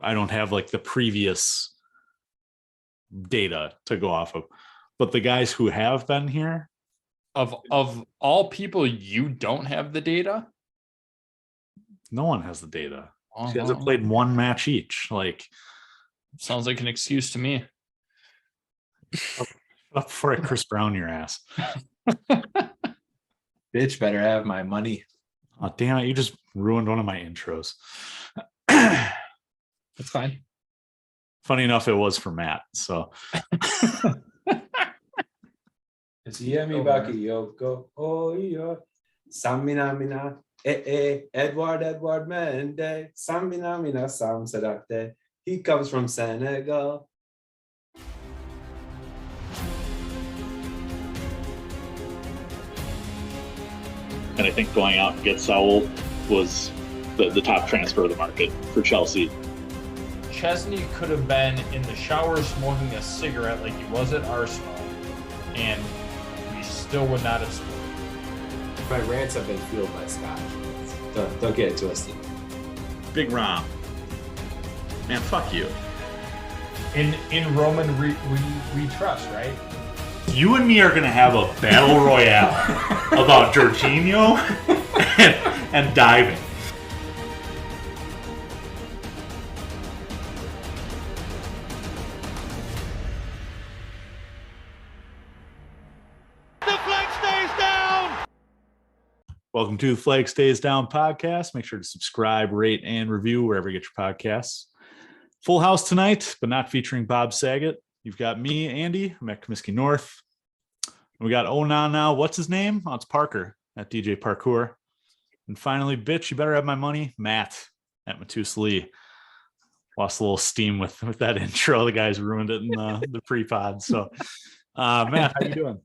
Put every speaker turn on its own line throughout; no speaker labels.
I don't have like the previous data to go off of. But the guys who have been here,
of all people, you don't have the data?
no one has the data.
Oh,
She hasn't played one match each. Like,
sounds like an excuse to me.
up for it, Chris Brown your ass.
Bitch better have my money.
Oh, damn it. You just ruined one of my intros.
That's fine.
Funny enough, it was for Matt. So
Yemi Baki Yoko. Oh, yo. Samina Mina. Edward Mende. Samina Mina Sam Sadate. He comes from Senegal.
and I think going out and get Saul was the top transfer of the market for Chelsea.
Chesney could have been in the shower smoking a cigarette like he was at Arsenal, and we still would not have scored.
My rants have been fueled by Scott. Don't get it twisted.
Big Rom. Man, fuck you.
In Roman we trust, right?
You and me are going to have a battle royale about Jorginho and diving.
The flag stays down!
Welcome to the Flag Stays Down podcast. Make sure to subscribe, rate, and review wherever you get your podcasts. Full house tonight, but not featuring Bob Saget. You've got me, Andy. I'm at Comiskey North. We got now. What's his name? Oh, it's Parker at DJ Parkour. And finally, bitch, you better have my money. Matt at Matus Lee. Lost a little steam with that intro. The guys ruined it in the pre-pod. So, Matt, how you doing?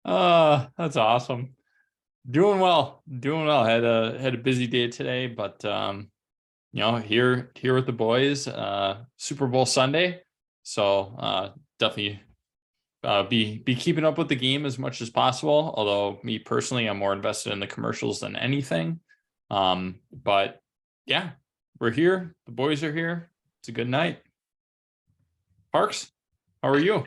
That's awesome. Doing well. Had a busy day today, but here with the boys. Super Bowl Sunday, so definitely be keeping up with the game as much as possible. Although me personally, I'm more invested in the commercials than anything. But yeah, we're here. The boys are here. It's a good night. Parks, how are you?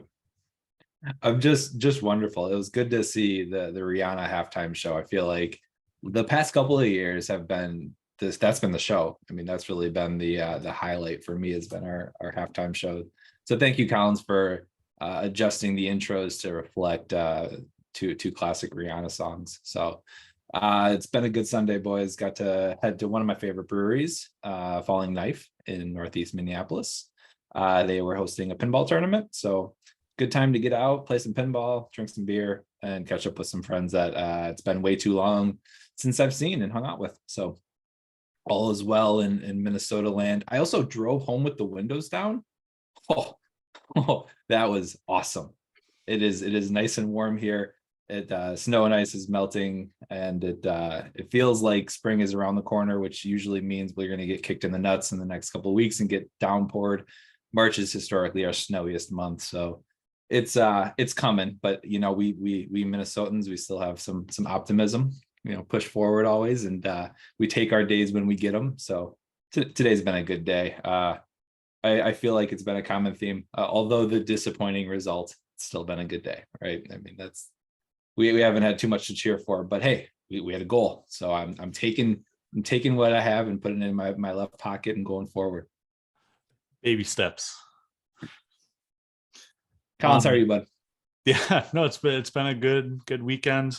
I'm just wonderful. It was good to see the Rihanna halftime show. I feel like the past couple of years have been that's been the show. I mean, that's really been the highlight for me, has been our halftime show. So thank you, Collins, for adjusting the intros to reflect two classic Rihanna songs. So it's been a good Sunday, boys. Got to head to one of my favorite breweries, Falling Knife in Northeast Minneapolis. They were hosting a pinball tournament, so good time to get out, play some pinball, drink some beer, and catch up with some friends that it's been way too long since I've seen and hung out with. So all is well in Minnesota land. I also drove home with the windows down. Oh, that was awesome. It is nice and warm here. Snow and ice is melting, and it feels like spring is around the corner, which usually means we're going to get kicked in the nuts in the next couple of weeks and get downpoured. March is historically our snowiest month, so it's coming. But we Minnesotans, we still have some optimism. Push forward always, and we take our days when we get them. So today's been a good day. I feel like it's been a common theme, although the disappointing result, it's still been a good day, right? I mean, we haven't had too much to cheer for, but hey, we had a goal. So I'm taking what I have and putting it in my left pocket and going forward.
Baby steps.
Collins, how are you, bud?
Yeah, no, it's been a good weekend.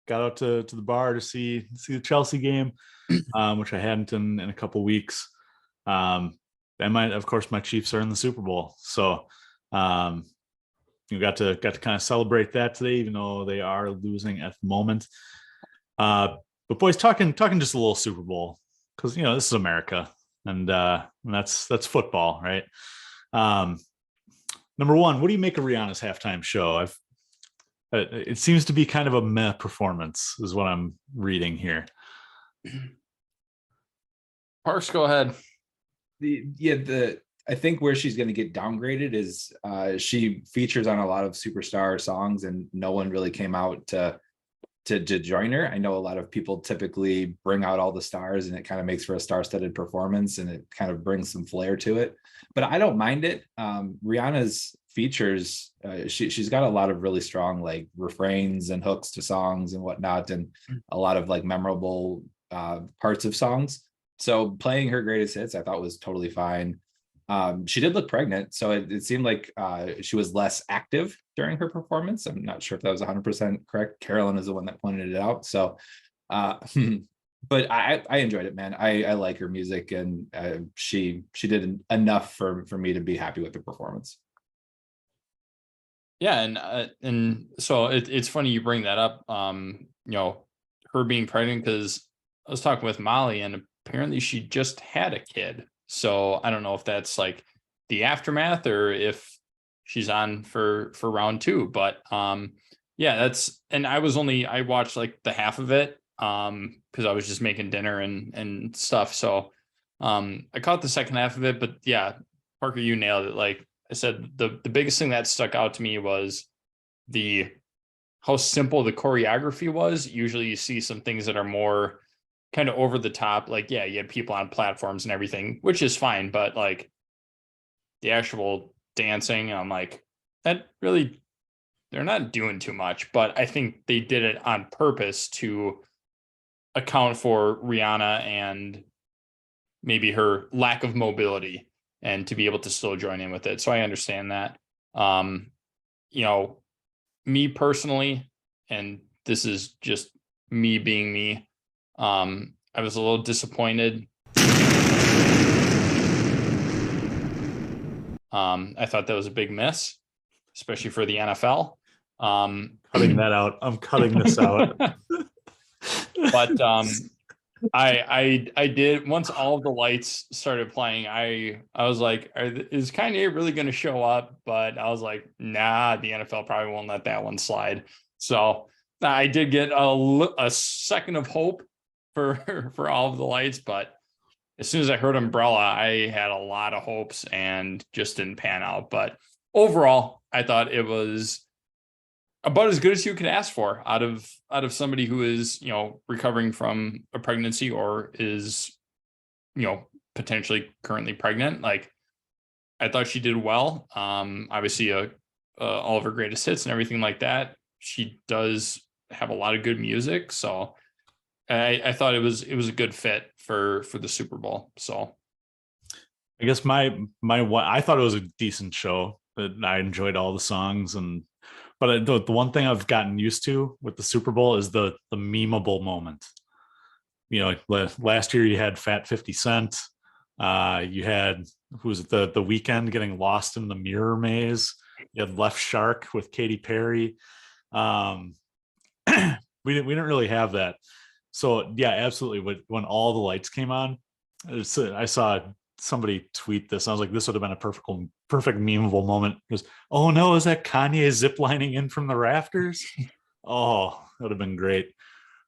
Got out to the bar to see the Chelsea game, which I hadn't in a couple weeks. And of course my Chiefs are in the Super Bowl, so got to kind of celebrate that today, even though they are losing at the moment. But boys, talking just a little Super Bowl, because this is America, and that's football, right? Number one, what do you make of Rihanna's halftime show? It seems to be kind of a meh performance, is what I'm reading here.
Parks, go ahead.
I think where she's going to get downgraded is she features on a lot of superstar songs, and no one really came out to to join her. I know a lot of people typically bring out all the stars and it kind of makes for a star-studded performance and it kind of brings some flair to it, but I don't mind it. Rihanna's features, she's got a lot of really strong like refrains and hooks to songs and whatnot, and a lot of like memorable parts of songs. So playing her greatest hits I thought was totally fine. She did look pregnant, so it seemed like she was less active during her performance. I'm not sure if that was 100% correct. Carolyn is the one that pointed it out. So, but I enjoyed it, man. I like her music, and she did enough for me to be happy with the performance.
Yeah, and so it's funny you bring that up. Her being pregnant, because I was talking with Molly, and apparently she just had a kid. So I don't know if that's like the aftermath or if she's on for round 2. But yeah, and I watched like the half of it because I was just making dinner and stuff. So I caught the second half of it. But yeah, Parker, you nailed it. Like I said, the biggest thing that stuck out to me was how simple the choreography was. Usually you see some things that are more kind of over the top, like, yeah, you have people on platforms and everything, which is fine, but like the actual dancing, I'm like, that really, they're not doing too much. But I think they did it on purpose to account for Rihanna and maybe her lack of mobility, and to be able to still join in with it. So I understand that. Me personally, and this is just me being me, I was a little disappointed. I thought that was a big miss, especially for the NFL.
Cutting that out. I'm cutting this out.
But I did, once all of the lights started playing, I was like, is Kanye really going to show up? But I was like, nah, the NFL probably won't let that one slide. So I did get a second of hope for all of the lights, but as soon as I heard Umbrella, I had a lot of hopes and just didn't pan out. But overall, I thought it was about as good as you could ask for out of somebody who is, recovering from a pregnancy or is, potentially currently pregnant. Like, I thought she did well. Obviously, all of her greatest hits and everything like that. She does have a lot of good music, so I thought it was a good fit for the Super Bowl. So
I guess I thought it was a decent show. I enjoyed all the songs, but the one thing I've gotten used to with the Super Bowl is the memeable moment. Last year you had Fat 50 Cent. You had, who was it, the Weeknd getting lost in the mirror maze. You had Left Shark with Katy Perry. We didn't really have that. So yeah, absolutely. When all the lights came on, I saw somebody tweet this. I was like, this would have been a perfect memeable moment. It was, oh no, is that Kanye ziplining in from the rafters? Oh, that would have been great.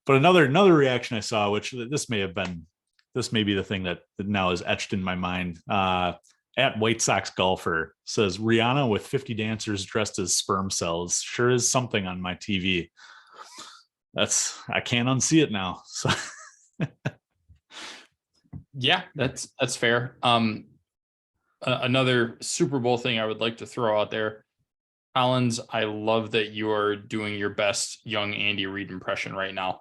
But another reaction I saw, which this may be the thing that now is etched in my mind. At White Sox Golfer says, Rihanna with 50 dancers dressed as sperm cells sure is something on my TV. I can't unsee it now. So
yeah, that's fair. Another Super Bowl thing I would like to throw out there, Collins, I love that you are doing your best young Andy Reid impression right now.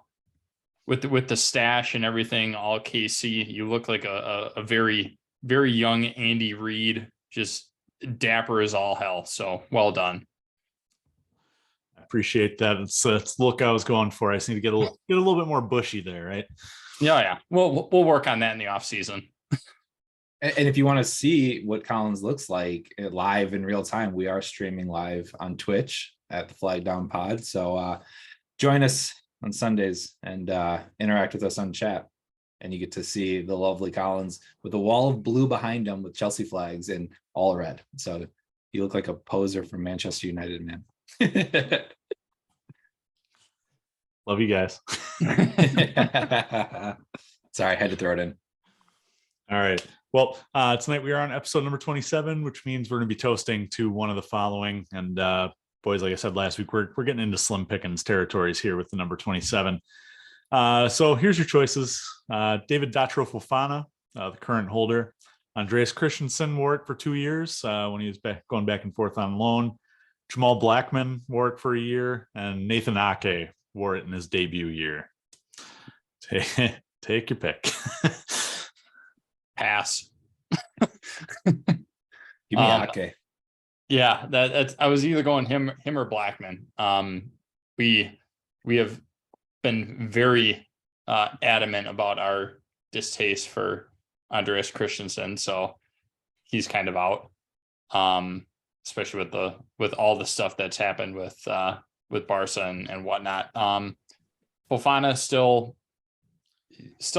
With the stash and everything, all KC, you look like a very, very young Andy Reid, just dapper as all hell. So well done.
I appreciate that. It's the look I was going for. I just need to get a little bit more bushy there, right?
Yeah. We'll work on that in the off season.
And if you want to see what Collins looks like live in real time, we are streaming live on Twitch at the Flag Down Pod. So join us on Sundays and interact with us on chat. And you get to see the lovely Collins with a wall of blue behind him with Chelsea flags in all red. So you look like a poser from Manchester United, man.
Love you guys.
Sorry, I had to throw it in.
All right. Well, tonight we are on episode number 27, which means we're going to be toasting to one of the following. And boys, like I said last week, we're getting into slim pickings territories here with the number 27. So here's your choices. David Datro Fofana, the current holder. Andreas Christensen wore it for 2 years when he was going back and forth on loan. Jamal Blackman wore it for a year, and Nathan Ake wore it in his debut year. Take your pick.
Pass.
Give me Ake.
Yeah, that's. I was either going him or Blackman. We have been very adamant about our distaste for Andreas Christensen, so he's kind of out. Especially with all the stuff that's happened with Barca and whatnot. Fofana still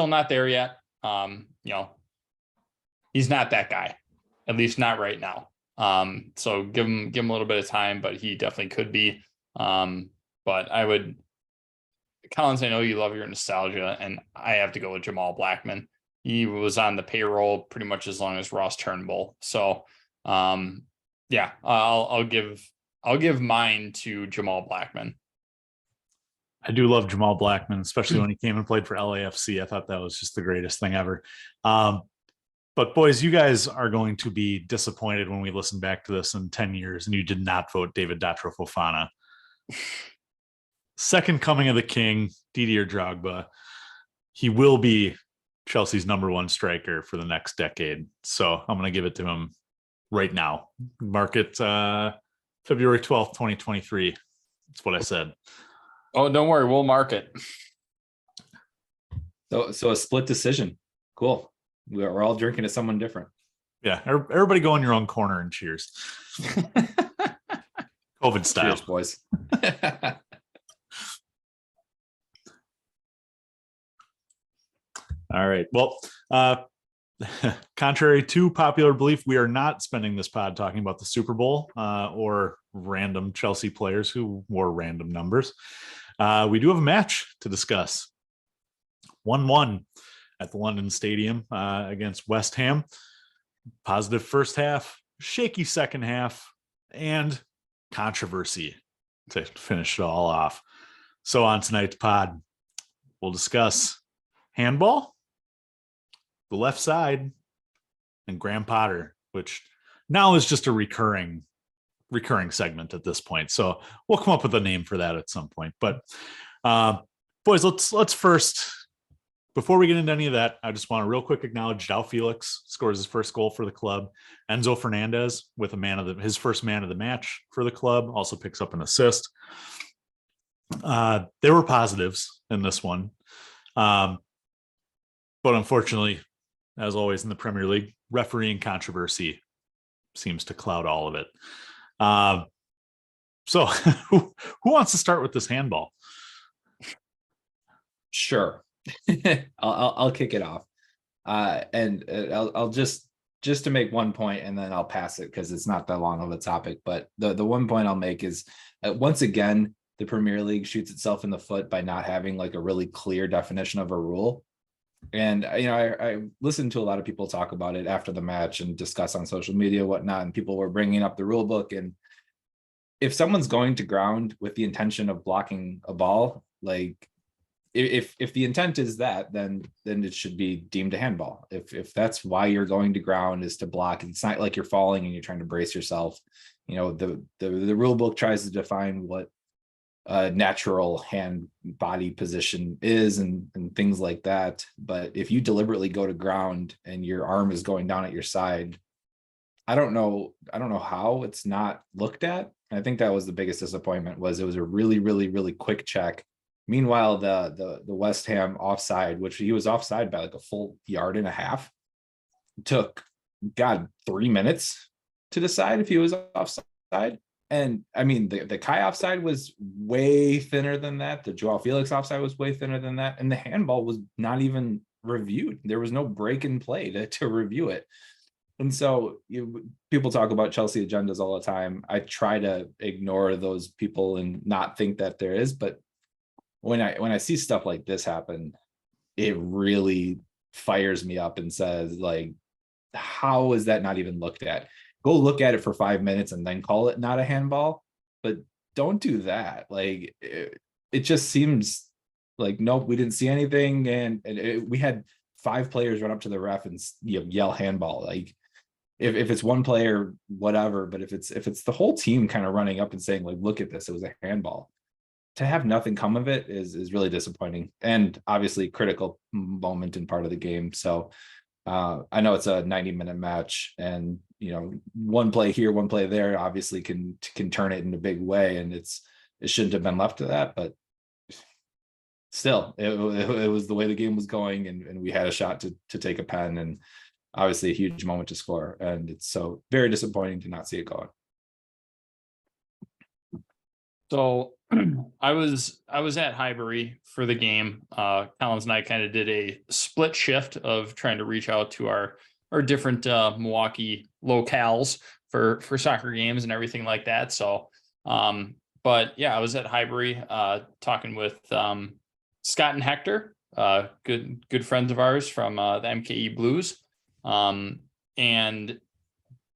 not there yet. He's not that guy, at least not right now. So give him a little bit of time, but he definitely could be. But I would, Collins, I know you love your nostalgia, and I have to go with Jamal Blackman. He was on the payroll pretty much as long as Ross Turnbull. So yeah, I'll give mine to Jamal Blackman.
I do love Jamal Blackman, especially when he came and played for LAFC. I thought that was just the greatest thing ever. But boys, you guys are going to be disappointed when we listen back to this in 10 years and you did not vote David Datro Fofana. Second coming of the king, Didier Drogba. He will be Chelsea's number one striker for the next decade. So I'm going to give it to him right now. Mark it February 12th, 2023. That's what I said.
Oh, don't worry. We'll mark it.
So a split decision. Cool. We're all drinking to someone different.
Yeah. Everybody go in your own corner and cheers. COVID style.
Cheers, boys.
All right. Well, contrary to popular belief, we are not spending this pod talking about the Super Bowl or random Chelsea players who wore random numbers. We do have a match to discuss. 1-1 at the London Stadium against West Ham. Positive first half, shaky second half, and controversy to finish it all off. So on tonight's pod, we'll discuss handball, the left side, and Graham Potter, which now is just a recurring segment at this point. So we'll come up with a name for that at some point. But boys, let's first, before we get into any of that, I just want to real quick acknowledge João Felix scores his first goal for the club. Enzo Fernandez with his first man of the match for the club, also picks up an assist. There were positives in this one. But unfortunately, as always in the Premier League, refereeing controversy seems to cloud all of it. So who wants to start with this handball?
Sure. I'll kick it off. And I'll just to make one point, and then I'll pass it because it's not that long of a topic. But the one point I'll make is once again, the Premier League shoots itself in the foot by not having like a really clear definition of a rule. And I listened to a lot of people talk about it after the match and discuss on social media, whatnot, and people were bringing up the rule book. And if someone's going to ground with the intention of blocking a ball, like if the intent is that, then it should be deemed a handball. If that's why you're going to ground is to block, it's not like you're falling and you're trying to brace yourself. The rule book tries to define what a natural hand body position is and things like that. But if you deliberately go to ground and your arm is going down at your side, I don't know how it's not looked at. I think that was the biggest disappointment. Was it was a really, really, really quick check. Meanwhile, the West Ham offside, which he was offside by like a full yard and a half, took 3 minutes to decide if he was offside. And I mean, the Kai offside was way thinner than that. The Joao Felix offside was way thinner than that. And the handball was not even reviewed. There was no break in play to review it. And so people talk about Chelsea agendas all the time. I try to ignore those people and not think that there is. But when I see stuff like this happen, it really fires me up and says, like, how is that not even looked at? Go look at it for 5 minutes and then call it not a handball. But don't do that. Like it just seems like, nope, we didn't see anything. And we had 5 players run up to the ref and yell handball. Like if it's one player, whatever, but if it's the whole team kind of running up and saying like, look at this, it was a handball, to have nothing come of it is really disappointing, and obviously critical moment in part of the game. So I know it's a 90-minute match, and one play here, one play there obviously can turn it in a big way, and it shouldn't have been left to that. But still, it was the way the game was going, and we had a shot to take a pen, and obviously a huge moment to score, and it's so very disappointing to not see it going.
So I was at Highbury for the game. Collins and I kind of did a split shift of trying to reach out to our different Milwaukee locales for soccer games and everything like that. So, but yeah, I was at Highbury talking with Scott and Hector, good friends of ours from the MKE Blues, and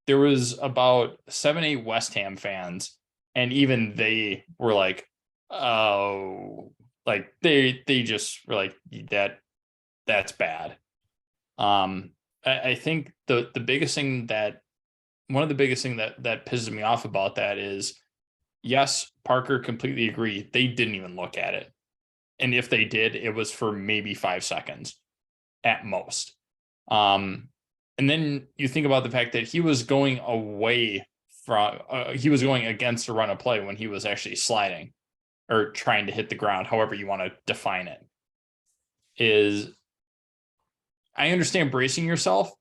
there was about 7-8 West Ham fans. And even they were like, oh, like they just were like, that's bad. I think the biggest thing that pisses me off about that is, yes, Parker, completely agree. They didn't even look at it. And if they did, it was for maybe 5 seconds at most. And then you think about the fact that he was going away from, he was going against a run of play when he was actually sliding or trying to hit the ground, however you want to define it. Is, I understand bracing yourself,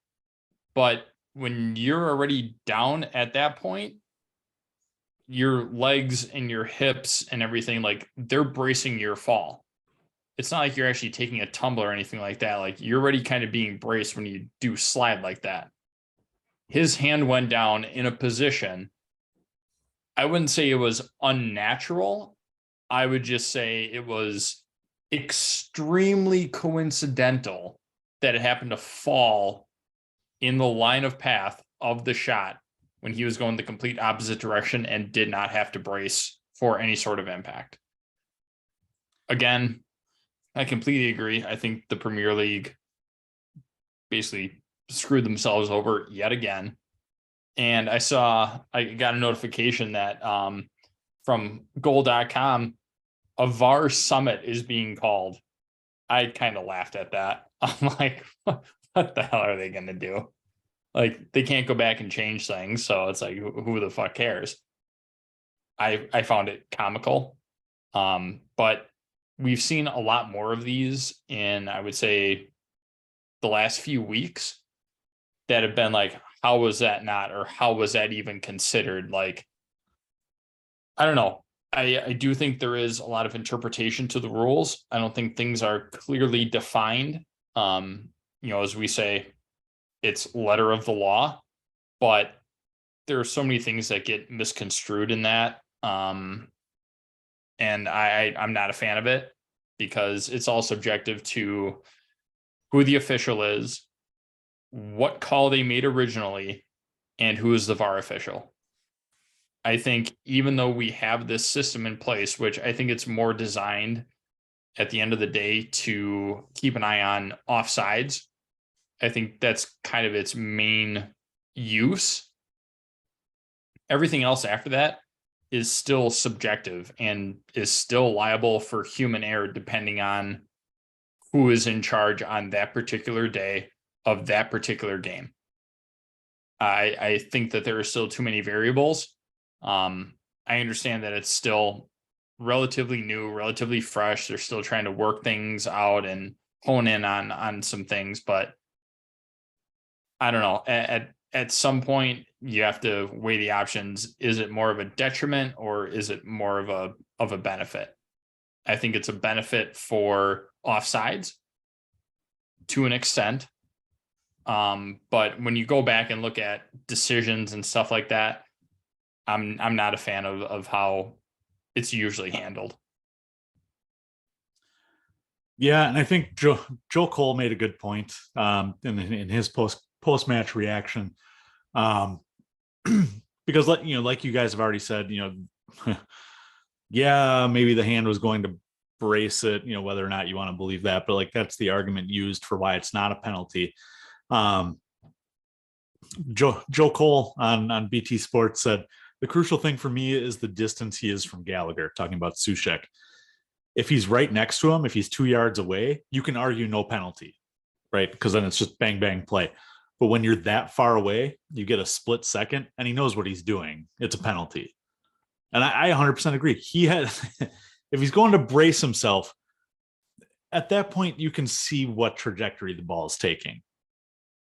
but when you're already down at that point, your legs and your hips and everything, like, they're bracing your fall. It's not like you're actually taking a tumble or anything like that. Like, you're already kind of being braced when you do slide like that. His hand went down in a position, I wouldn't say it was unnatural. I would just say it was extremely coincidental that it happened to fall in the line of path of the shot when he was going the complete opposite direction and did not have to brace for any sort of impact. Again, I completely agree. I think the Premier League basically screwed themselves over yet again. And I got a notification that from goal.com, a VAR summit is being called. I kind of laughed at that. I'm like, what the hell are they going to do? Like, they can't go back and change things. So it's like, who the fuck cares? I found it comical. But we've seen a lot more of these in, I would say, the last few weeks that have been like, how was that not, or how was that even considered? Like, I don't know. I do think there is a lot of interpretation to the rules. I don't think things are clearly defined. As we say, it's letter of the law, but there are so many things that get misconstrued in that. And I'm not a fan of it, because it's all subjective to who the official is, what call they made originally, and who is the VAR official. I think even though we have this system in place, which I think it's more designed at the end of the day to keep an eye on offsides, I think that's kind of its main use. Everything else after that is still subjective and is still liable for human error, depending on who is in charge on that particular day of that particular game. I think that there are still too many variables. I understand that it's still relatively new, relatively fresh. They're still trying to work things out and hone in on some things, but I don't know. At some point, you have to weigh the options. Is it more of a detriment, or is it more of a benefit? I think it's a benefit for offsides to an extent. But when you go back and look at decisions and stuff like that, I'm not a fan of how it's usually handled.
Yeah, and I think Joe Cole made a good point in his post-match reaction, because like you guys have already said, yeah, maybe the hand was going to brace it, whether or not you want to believe that, but like that's the argument used for why it's not a penalty. Um, Joe Cole on BT Sports said the crucial thing for me is the distance he is from Gallagher, talking about Sushek. If he's right next to him, if he's 2 yards away, you can argue no penalty, right? Because then it's just bang, bang play. But when you're that far away, you get a split second and he knows what he's doing. It's a penalty. And I 100% agree. He had, if he's going to brace himself, at that point, you can see what trajectory the ball is taking.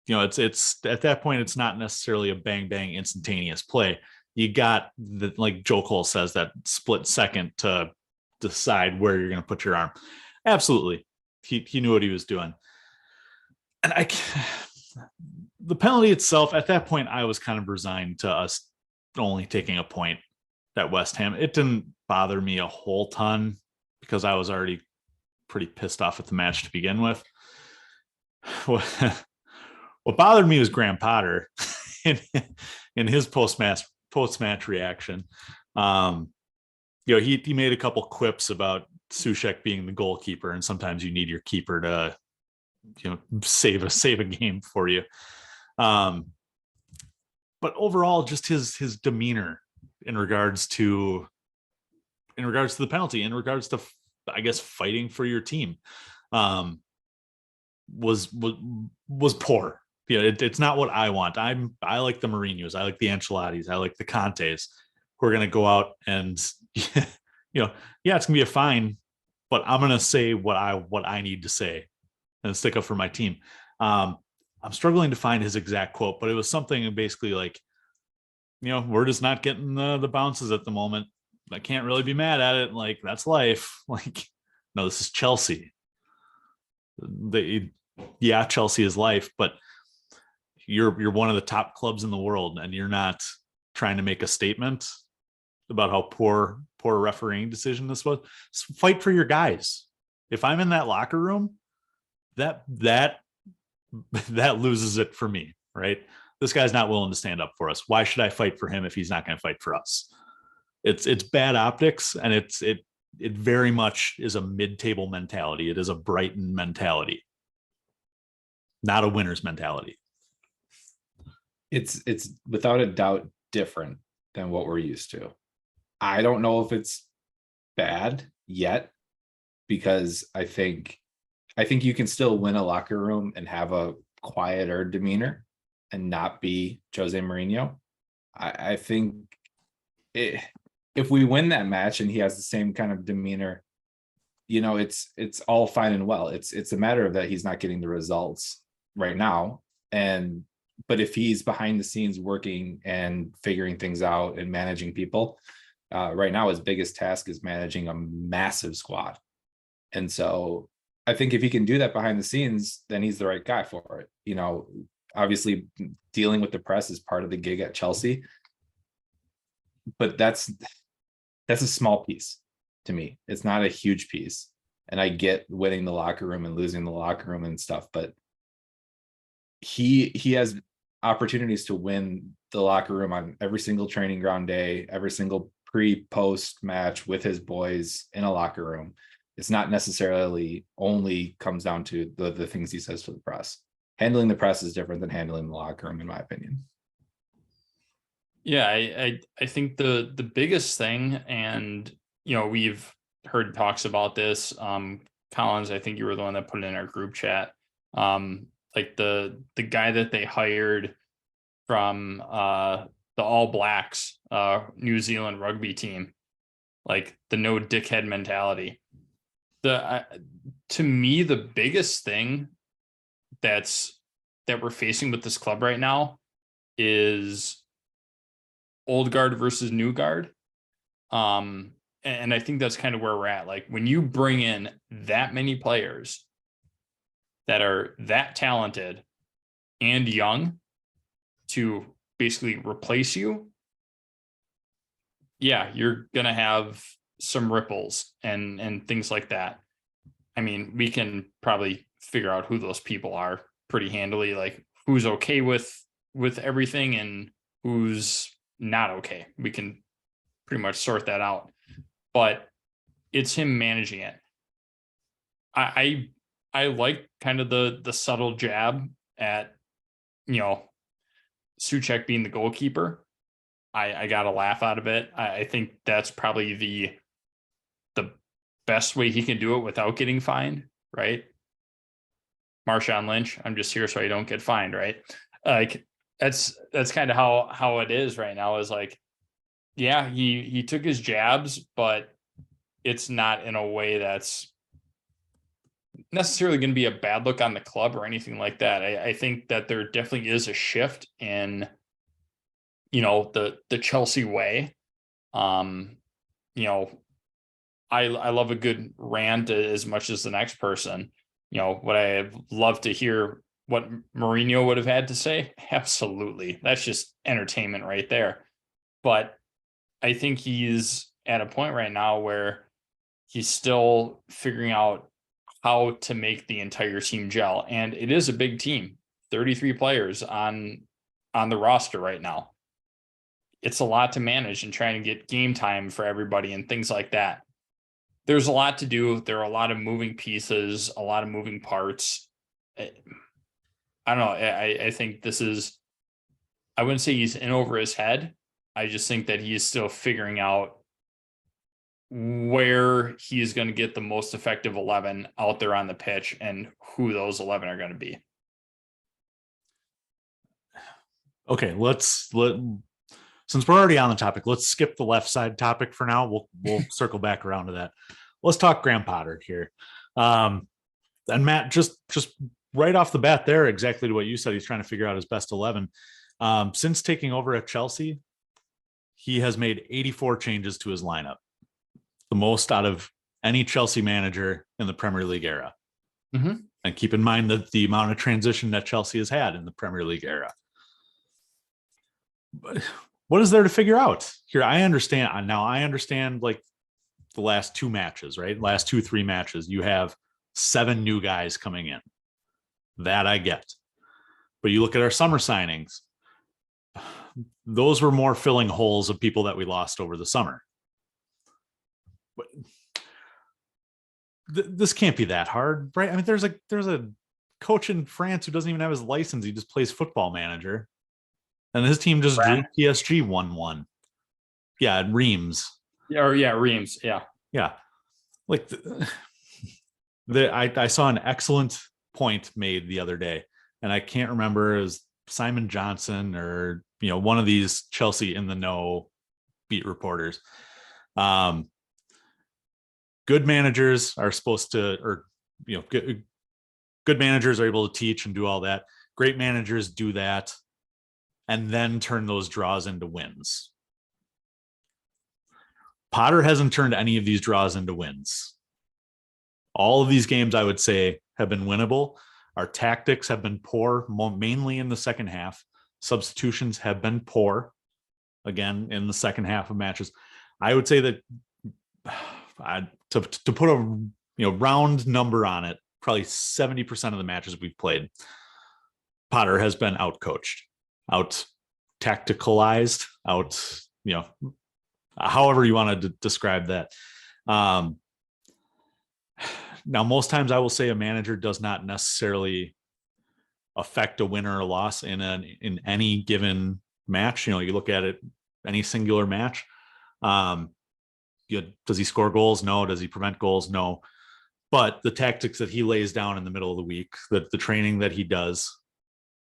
It's at that point, it's not necessarily a bang, bang instantaneous play. You got the, like Joe Cole says, that split second to decide where you're going to put your arm. Absolutely. He knew what he was doing. And the penalty itself, at that point, I was kind of resigned to us only taking a point at West Ham. It didn't bother me a whole ton because I was already pretty pissed off at the match to begin with. What bothered me was Graham Potter in his post-match reaction. He made a couple quips about Sushek being the goalkeeper, and sometimes you need your keeper to save a game for you. But overall, just his demeanor in regards to the penalty, in regards to, I guess, fighting for your team, was poor. It's not what I want. I like the Mourinhos, I like the Ancelottis, I like the Contes, who are going to go out and it's gonna be a fine, but I'm going to say what I need to say and stick up for my team. I'm struggling to find his exact quote, but it was something basically like, we're just not getting the bounces at the moment. I can't really be mad at it. Like, that's life. Like, no, this is Chelsea. Chelsea is life, but you're one of the top clubs in the world, and you're not trying to make a statement about how poor refereeing decision this was. Fight for your guys. If I'm in that locker room, that loses it for me, right? This guy's not willing to stand up for us. Why should I fight for him if he's not going to fight for us? It's bad optics, and it very much is a mid-table mentality. It is a Brighton mentality, not a winner's mentality.
It's without a doubt different than what we're used to. I don't know if it's bad yet, because I think you can still win a locker room and have a quieter demeanor and not be Jose Mourinho. I think if we win that match and he has the same kind of demeanor, it's all fine and well. It's a matter of that he's not getting the results right now. But if he's behind the scenes working and figuring things out and managing people, right now his biggest task is managing a massive squad. And so I think if he can do that behind the scenes, then he's the right guy for it. Obviously dealing with the press is part of the gig at Chelsea, but that's a small piece to me. It's not a huge piece. And I get winning the locker room and losing the locker room and stuff, but he has opportunities to win the locker room on every single training ground day, every single pre-post match with his boys in a locker room. It's not necessarily only comes down to the things he says to the press. Handling the press is different than handling the locker room, in my opinion.
Yeah, I think the biggest thing, and we've heard talks about this. Collins, I think you were the one that put it in our group chat. Like the guy that they hired from the All Blacks, New Zealand rugby team, like the no dickhead mentality. To me, the biggest thing that we're facing with this club right now is old guard versus new guard. And I think that's kind of where we're at. Like, when you bring in that many players that are that talented and young to basically replace you, yeah, you're going to have some ripples and things like that. I mean, we can probably figure out who those people are pretty handily, like who's okay with everything and who's not okay. We can pretty much sort that out. but it's him managing it. I like kind of the subtle jab at, Souček being the goalkeeper. I got a laugh out of it. I think that's probably the best way he can do it without getting fined, right? Marshawn Lynch, I'm just here so I don't get fined, right? Like that's kind of how it is right now, is like, yeah, he took his jabs, but it's not in a way that's necessarily going to be a bad look on the club or anything like that. I think that there definitely is a shift in, the Chelsea way. I love a good rant as much as the next person. Would I have loved to hear what Mourinho would have had to say? Absolutely. That's just entertainment right there. But I think he's at a point right now where he's still figuring out how to make the entire team gel. And it is a big team, 33 players on the roster right now. It's a lot to manage and trying to get game time for everybody and things like that. There's a lot to do. There are a lot of moving pieces, a lot of moving parts. I don't know. I think this is, I wouldn't say he's in over his head. I just think that he is still figuring out where he is going to get the most effective 11 out there on the pitch and who those 11 are going to be.
Okay, since we're already on the topic, let's skip the left side topic for now. We'll circle back around to that. Let's talk Graham Potter here. And Matt, just right off the bat there, exactly to what you said, he's trying to figure out his best 11. Since taking over at Chelsea, he has made 84 changes to his lineup, the most out of any Chelsea manager in the Premier League era.
Mm-hmm.
And keep in mind that the amount of transition that Chelsea has had in the Premier League era. But what is there to figure out here? I understand like the last 2 matches, right? Last 2-3 matches, you have 7 new guys coming in. That I get. But you look at our summer signings, those were more filling holes of people that we lost over the summer. But this can't be that hard, right? I mean, there's a coach in France who doesn't even have his license. He just plays Football Manager. And his team just drew PSG 1-1. Yeah, Reims.
Yeah, Reims. Yeah.
Yeah. Like I saw an excellent point made the other day, and I can't remember, it was Simon Johnson or one of these Chelsea in the know beat reporters. Good managers are supposed to, or good managers are able to teach and do all that. Great managers do that and then turn those draws into wins. Potter hasn't turned any of these draws into wins. All of these games, I would say, have been winnable. Our tactics have been poor, mainly in the second half. Substitutions have been poor, again, in the second half of matches. I would say that to put a round number on it, probably 70% of the matches we've played, Potter has been out-coached, out-tacticalized, however you want to describe that. Now, most times I will say a manager does not necessarily affect a win or a loss in any given match. You look at it, any singular match. Does he score goals? No. Does he prevent goals? No. But the tactics that he lays down in the middle of the week, the training that he does,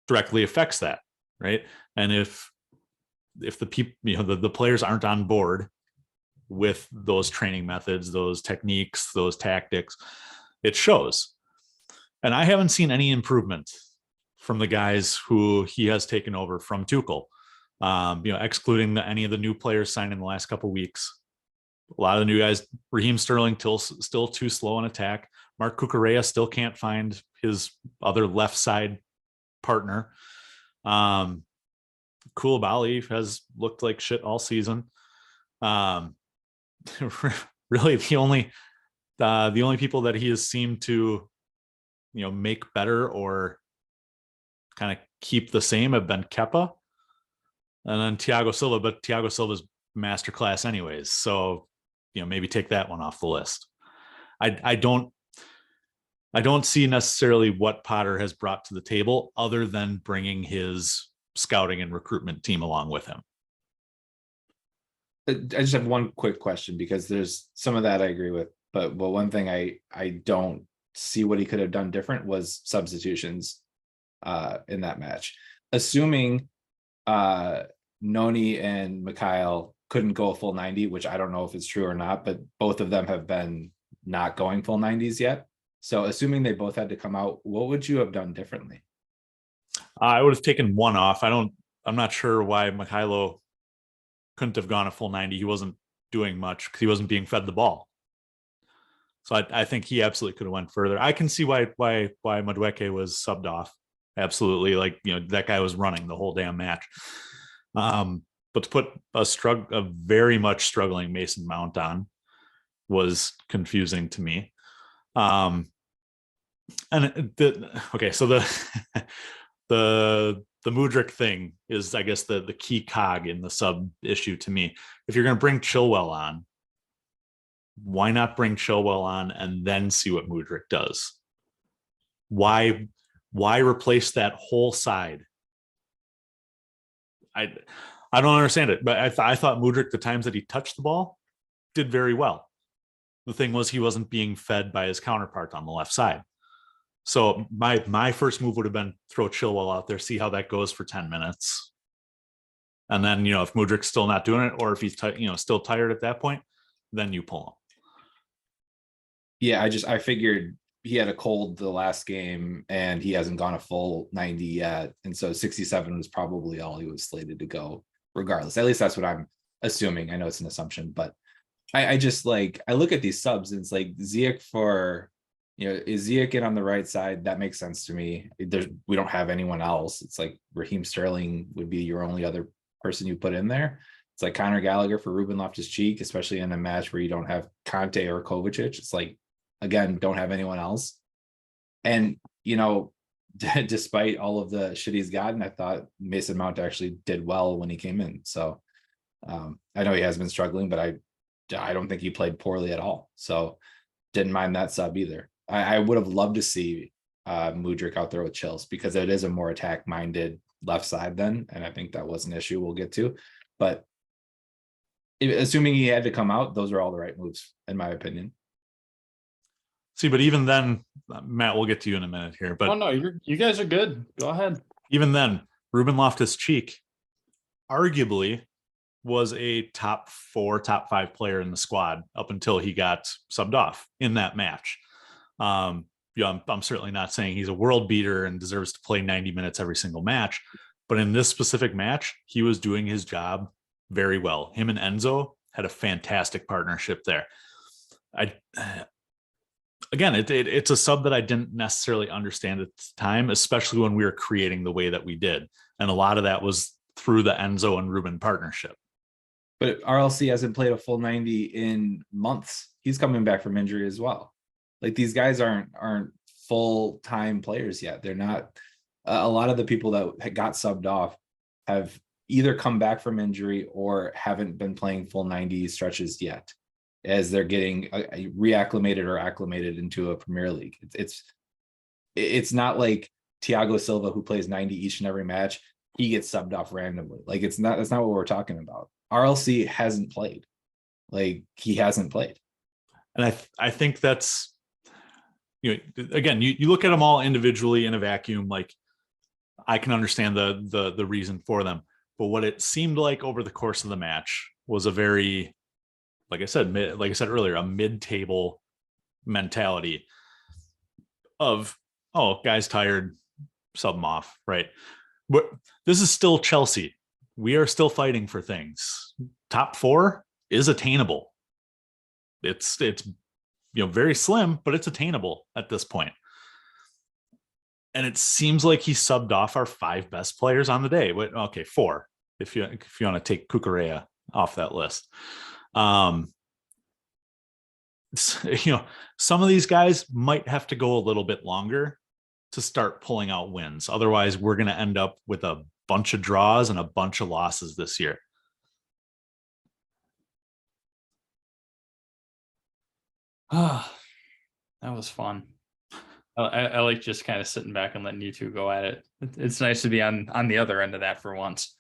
directly affects that, right? And if the people, the players aren't on board with those training methods, those techniques, those tactics, it shows. And I haven't seen any improvement from the guys who he has taken over from Tuchel. Excluding any of the new players signed in the last couple of weeks. A lot of the new guys, Raheem Sterling still too slow in attack. Mark Cucurella still can't find his other left side partner. Koulibaly has looked like shit all season. Really, the only people that he has seemed to, make better or kind of keep the same have been Kepa and then Thiago Silva. But Thiago Silva's masterclass, anyways. So maybe take that one off the list. I don't see necessarily what Potter has brought to the table other than bringing his scouting and recruitment team along with him.
I just have one quick question, because there's some of that I agree with, but one thing I don't see what he could have done different was substitutions in that match. Assuming Noni and Mikhail couldn't go a full 90, which I don't know if it's true or not, but both of them have been not going full 90s yet. So assuming they both had to come out, what would you have done differently?
I would have taken one off. I'm not sure why Mikhailo couldn't have gone a full 90. He wasn't doing much because he wasn't being fed the ball. So I think he absolutely could have went further. I can see why Madueke was subbed off. Absolutely. Like, that guy was running the whole damn match. But to put a very much struggling Mason Mount on was confusing to me. So the Mudryk thing is, I guess, the key cog in the sub issue to me. If you're going to bring Chilwell on, why not bring Chilwell on and then see what Mudryk does? Why replace that whole side? I don't understand it, but I thought Mudryk, the times that he touched the ball, did very well. The thing was, he wasn't being fed by his counterpart on the left side. So my first move would have been throw Chilwell out there, see how that goes for 10 minutes. And then, if Mudryk's still not doing it, or if he's still tired at that point, then you pull him.
Yeah, I figured he had a cold the last game and he hasn't gone a full 90 yet. And so 67 was probably all he was slated to go regardless. At least that's what I'm assuming. I know it's an assumption, but I just I look at these subs and it's like Ziyech for, is Ziyech in on the right side? That makes sense to me. We don't have anyone else. It's like Raheem Sterling would be your only other person you put in there. It's like Conor Gallagher for Ruben Loftus-Cheek, especially in a match where you don't have Conte or Kovacic. It's like, again, don't have anyone else. And, despite all of the shit he's gotten, I thought Mason Mount actually did well when he came in. So I know he has been struggling, but I don't think he played poorly at all. So didn't mind that sub either. I would have loved to see Mudryk out there with Chills, because it is a more attack-minded left side then, and I think that was an issue we'll get to. But assuming he had to come out, those are all the right moves, in my opinion.
See, but even then, Matt, we'll get to you in a minute here. But
no, you guys are good. Go ahead.
Even then, Ruben Loftus-Cheek arguably was a top 4, top 5 player in the squad up until he got subbed off in that match. I'm certainly not saying he's a world beater and deserves to play 90 minutes every single match, but in this specific match, he was doing his job very well. Him and Enzo had a fantastic partnership there. Again, it's a sub that I didn't necessarily understand at the time, especially when we were creating the way that we did. And a lot of that was through the Enzo and Ruben partnership.
But RLC hasn't played a full 90 in months. He's coming back from injury as well. Like, these guys aren't full-time players yet. They're not. A lot of the people that got subbed off have either come back from injury or haven't been playing full 90 stretches yet, as they're getting reacclimated or acclimated into a Premier League. It's not like Thiago Silva, who plays 90 each and every match, he gets subbed off randomly. Like, that's not what we're talking about. RLC hasn't played. Like, he hasn't played.
And I think that's, again, you look at them all individually in a vacuum, like, I can understand the reason for them. But what it seemed like over the course of the match was a very, like I said earlier, a mid-table mentality of, oh, guy's tired, sub him off, right? But this is still Chelsea. We are still fighting for things. Top 4 is attainable. It's very slim, but it's attainable at this point. And it seems like he subbed off our 5 best players on the day. Okay, 4 if you want to take Cucurella off that list. Some of these guys might have to go a little bit longer to start pulling out wins. Otherwise, we're going to end up with a bunch of draws and a bunch of losses this year.
Ah, that was fun. I like just kind of sitting back and letting you two go at it. It's nice to be on the other end of that for once.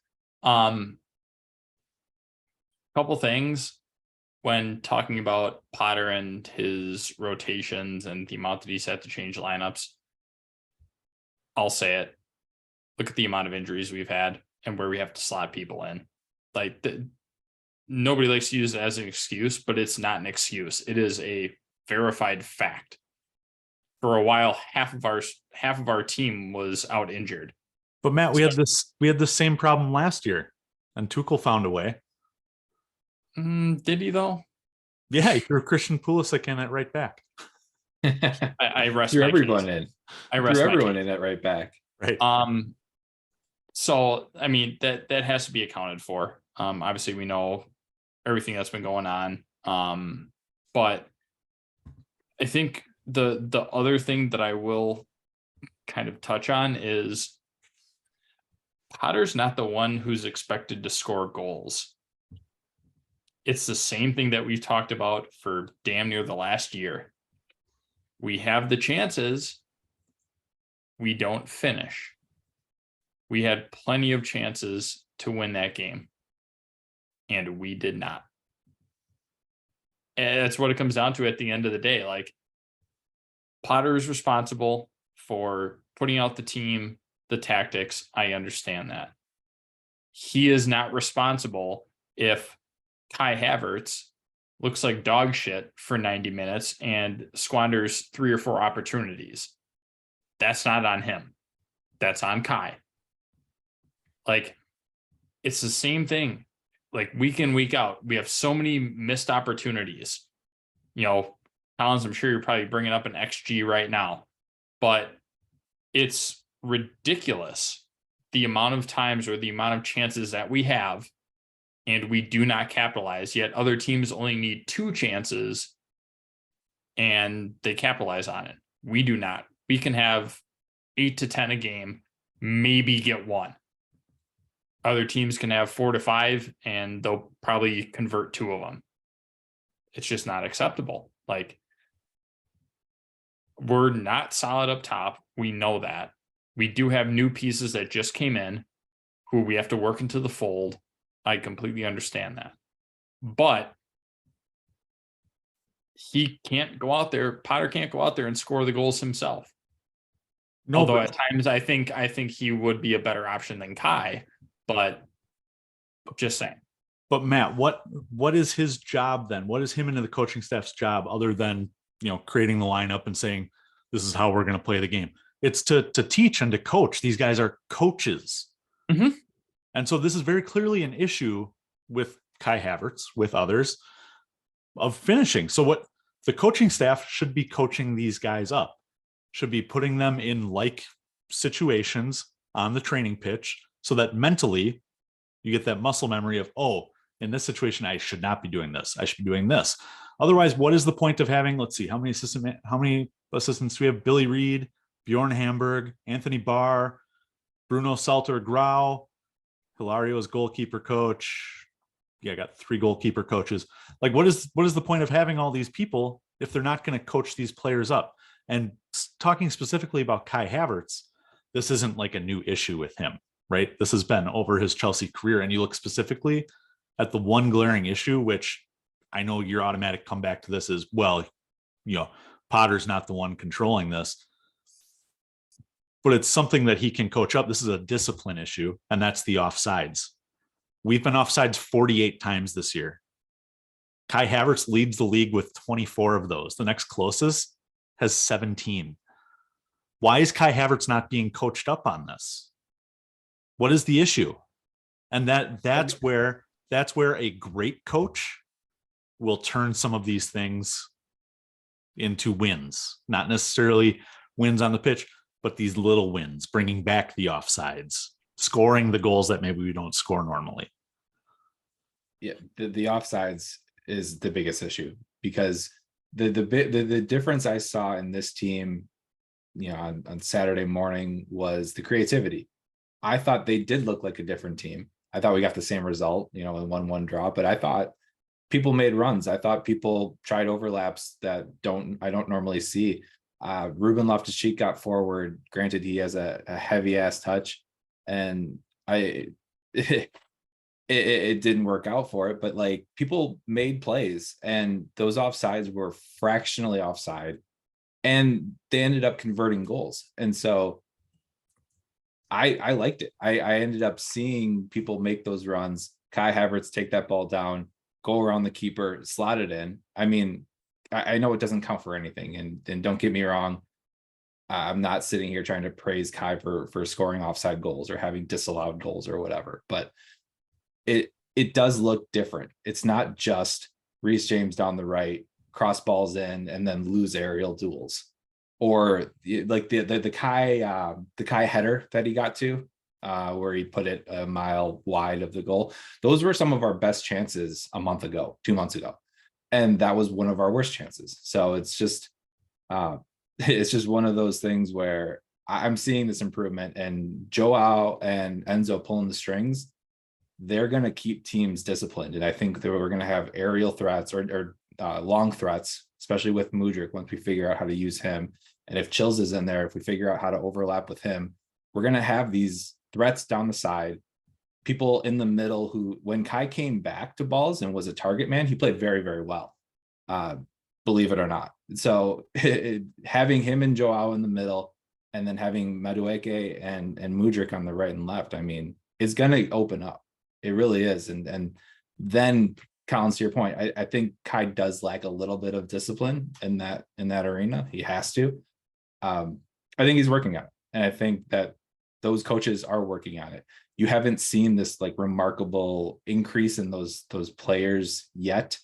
Couple things when talking about Potter and his rotations and the amount that he's had to change lineups. I'll say it. Look at the amount of injuries we've had and where we have to slot people in. Like nobody likes to use it as an excuse, but it's not an excuse. It is a verified fact. For a while, half of our team was out injured.
But Matt, we had the same problem last year, and Tuchel found a way.
Did he though?
Yeah, he threw Christian Pulisic in at right back.
I rest
Threw
my
everyone
case.
in.
I rest
Threw
my
everyone
case.
in at right back.
Right.
So I mean that has to be accounted for. Obviously we know everything that's been going on. But I think the other thing that I will kind of touch on is Potter's not the one who's expected to score goals. It's the same thing that we've talked about for damn near the last year. We have the chances. We don't finish. We had plenty of chances to win that game, and we did not. And that's what it comes down to at the end of the day. Like, Potter is responsible for putting out the team, the tactics. I understand that. He is not responsible if Kai Havertz looks like dog shit for 90 minutes and squanders 3 or 4 opportunities. That's not on him. That's on Kai. Like, it's the same thing. Like, week in, week out, we have so many missed opportunities. You know, Collins, I'm sure you're probably bringing up an XG right now, but it's ridiculous the amount of times or the amount of chances that we have and we do not capitalize, yet other teams only need 2 chances and they capitalize on it. We do not. We can have 8 to 10 a game, maybe get 1. Other teams can have 4 to 5 and they'll probably convert 2 of them. It's just not acceptable. Like, we're not solid up top. We know that. We do have new pieces that just came in who we have to work into the fold. I completely understand that. But he can't go out there. Potter can't go out there and score the goals himself.
No,
Although
but
at times I think he would be a better option than Kai, but just saying.
But Matt, what is his job then? What is him and the coaching staff's job other than, creating the lineup and saying, this is how we're going to play the game? It's to teach and to coach. These guys are coaches.
Mm-hmm.
And so this is very clearly an issue with Kai Havertz, with others, of finishing. So what the coaching staff should be coaching these guys up, should be putting them in like situations on the training pitch so that mentally you get that muscle memory of, oh, in this situation, I should not be doing this. I should be doing this. Otherwise, what is the point of having, let's see, how many assistants do we have? Billy Reed, Bjorn Hamburg, Anthony Barr, Bruno Salter Grau, Hilario's goalkeeper coach. Yeah, I got 3 goalkeeper coaches. Like, what is the point of having all these people if they're not going to coach these players up? And talking specifically about Kai Havertz, this isn't like a new issue with him, right? This has been over his Chelsea career. And you look specifically at the one glaring issue, which I know your automatic comeback to this is, well, Potter's not the one controlling this, but it's something that he can coach up. This is a discipline issue, and that's the offsides. We've been offsides 48 times this year. Kai Havertz leads the league with 24 of those. The next closest has 17. Why is Kai Havertz not being coached up on this? What is the issue? And that's where a great coach will turn some of these things into wins, not necessarily wins on the pitch, but these little wins, bringing back the offsides, scoring the goals that maybe we don't score normally.
Yeah, the offsides is the biggest issue, because the difference I saw in this team, on Saturday morning, was the creativity. I thought they did look like a different team. I thought we got the same result, a 1-1 draw, but I thought people made runs. I thought people tried overlaps that I don't normally see. Ruben Loftus-Cheek got forward. Granted, he has a heavy ass touch, and it didn't work out for it. But like, people made plays, and those offsides were fractionally offside, and they ended up converting goals. And so I liked it. I ended up seeing people make those runs. Kai Havertz take that ball down, go around the keeper, slot it in. I mean, I know it doesn't count for anything, and don't get me wrong, I'm not sitting here trying to praise Kai for scoring offside goals or having disallowed goals or whatever, but it does look different. It's not just Reece James down the right, cross balls in, and then lose aerial duels, or like the Kai header that he got to, where he put it a mile wide of the goal. Those were some of our best chances a month ago, 2 months ago, and that was one of our worst chances. So it's just one of those things where I'm seeing this improvement, and Joao and Enzo pulling the strings. They're going to keep teams disciplined, and I think that we're going to have aerial threats or long threats, especially with Mudryk, once we figure out how to use him. And if Chills is in there, if we figure out how to overlap with him, we're going to have these threats down the side, people in the middle who, when Kai came back to balls and was a target man, he played very, very well, believe it or not. So having him and Joao in the middle, and then having Madueke and Mudryk on the right and left, I mean, is going to open up. It really is. And then, Collins, to your point, I think Kai does lack a little bit of discipline in that arena. He has to. I think he's working on it, and I think that those coaches are working on it. You haven't seen this like remarkable increase in those players yet,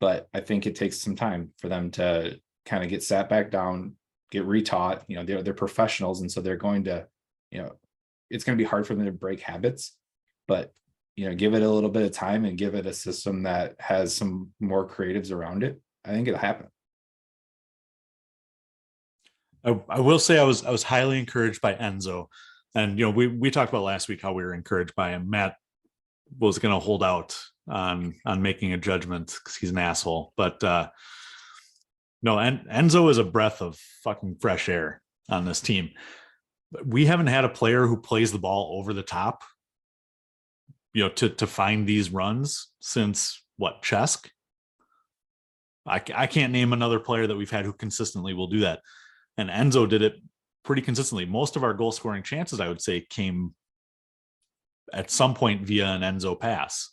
but I think it takes some time for them to kind of get sat back down, get retaught. You know, they're professionals, and so they're going to, you know, it's going to be hard for them to break habits, but you know, give it a little bit of time and give it a system that has some more creatives around it. I think it'll happen.
I will say I was highly encouraged by Enzo, and you know, we talked about last week how we were encouraged by him. Matt was going to hold out on making a judgment because he's an asshole, but no, Enzo is a breath of fucking fresh air on this team. We haven't had a player who plays the ball over the top, you know, to find these runs since what, Chesk? I can't name another player that we've had who consistently will do that. And Enzo did it pretty consistently. Most of our goal scoring chances, I would say, came at some point via an Enzo pass.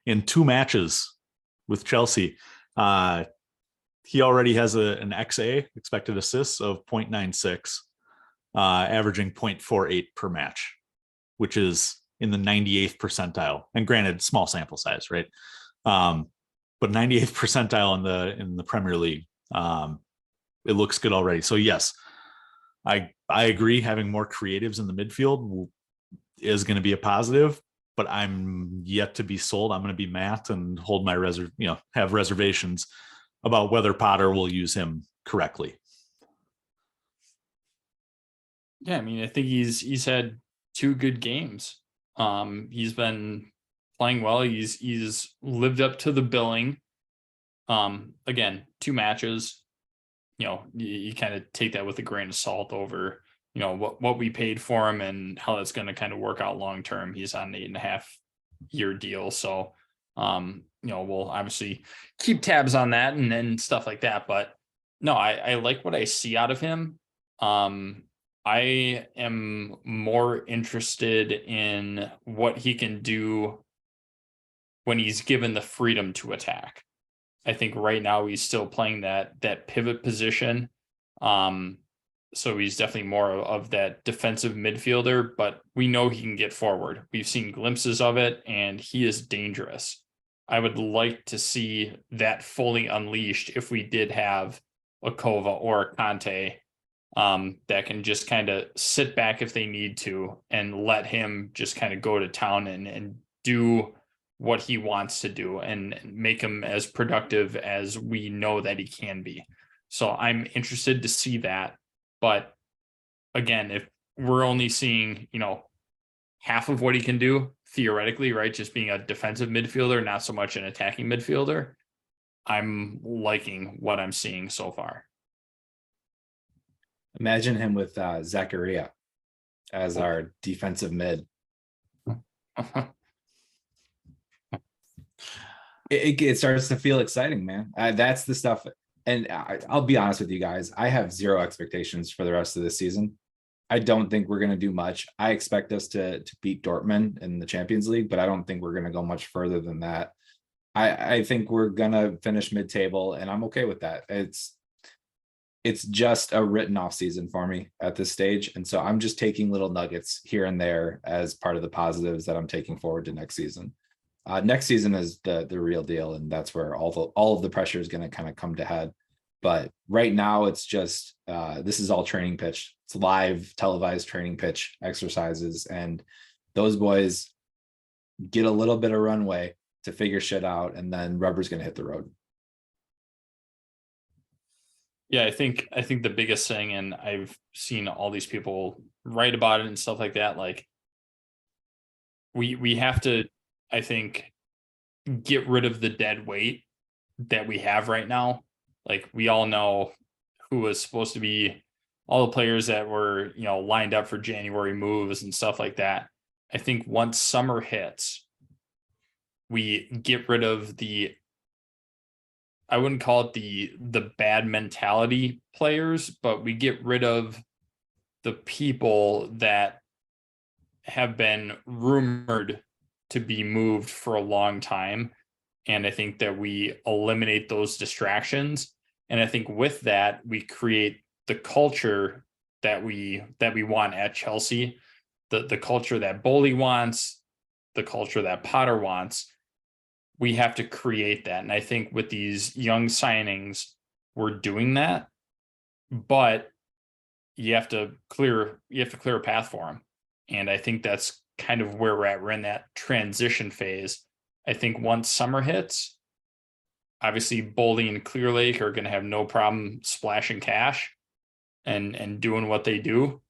In 2 matches with Chelsea, he already has an XA, expected assists, of 0.96, averaging 0.48 per match, which is in the 98th percentile. And granted, small sample size, right? But 98th percentile in the Premier League. It looks good already. So yes, I agree. Having more creatives in the midfield is going to be a positive, but I'm yet to be sold. I'm going to be Matt and hold my have reservations about whether Potter will use him correctly.
Yeah, I mean, I think he's had 2 good games. He's been playing well. He's lived up to the billing. Again, 2 matches, you know, you kind of take that with a grain of salt over, you know, what we paid for him and how that's going to kind of work out long term. He's on an 8.5-year deal, so you know, we'll obviously keep tabs on that and stuff like that. But no, I like what I see out of him. I am more interested in what he can do when he's given the freedom to attack. I think right now he's still playing that pivot position. So he's definitely more of that defensive midfielder, but we know he can get forward. We've seen glimpses of it, and he is dangerous. I would like to see that fully unleashed if we did have a Kova or a Conte that can just kind of sit back if they need to and let him just kind of go to town and do what he wants to do and make him as productive as we know that he can be. So I'm interested to see that. But again, if we're only seeing, you know, half of what he can do theoretically, right? Just being a defensive midfielder, not so much an attacking midfielder. I'm liking what I'm seeing so far.
Imagine him with Zachariah as our defensive mid. It starts to feel exciting, man. That's the stuff. And I'll be honest with you guys. I have zero expectations for the rest of the season. I don't think we're going to do much. I expect us to beat Dortmund in the Champions League, but I don't think we're going to go much further than that. I think we're going to finish mid-table, and I'm okay with that. It's just a written off season for me at this stage. And so I'm just taking little nuggets here and there as part of the positives that I'm taking forward to next season. Next season is the real deal, and that's where all of the pressure is going to kind of come to head. But right now, it's just this is all training pitch. It's live televised training pitch exercises, and those boys get a little bit of runway to figure shit out, and then rubber's going to hit the road.
Yeah, I think the biggest thing, and I've seen all these people write about it and stuff like that. Like, we have to, I think, get rid of the dead weight that we have right now. Like, we all know who was supposed to be all the players that were, lined up for January moves and stuff like that. I think once summer hits, we get rid of I wouldn't call it the bad mentality players, but we get rid of the people that have been rumored to be moved for a long time. And I think that we eliminate those distractions. And I think with that, we create the culture that we want at Chelsea, the culture that Bowley wants, the culture that Potter wants. We have to create that. And I think with these young signings, we're doing that, but you have to clear a path for them. And I think that's kind of where we're at. We're in that transition phase. I think once summer hits, obviously Bowley and Clear Lake are going to have no problem splashing cash and doing what they do.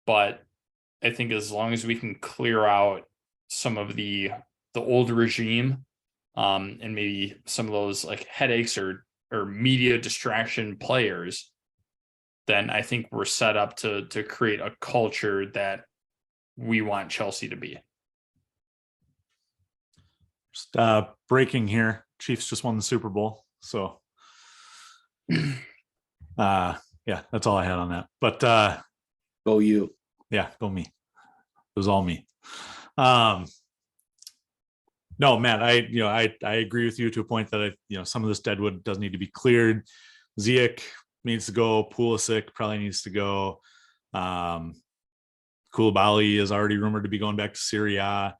But I think as long as we can clear out some of the old regime, and maybe some of those like headaches or media distraction players, then I think we're set up to create a culture that we want Chelsea to be.
Just breaking here. Chiefs just won the Super Bowl. So yeah, that's all I had on that. But
Go you.
Yeah, go me. It was all me. No, Matt, I agree with you to a point that some of this deadwood does need to be cleared. Ziyech needs to go. Pulisic probably needs to go. Koulibaly is already rumored to be going back to Serie A.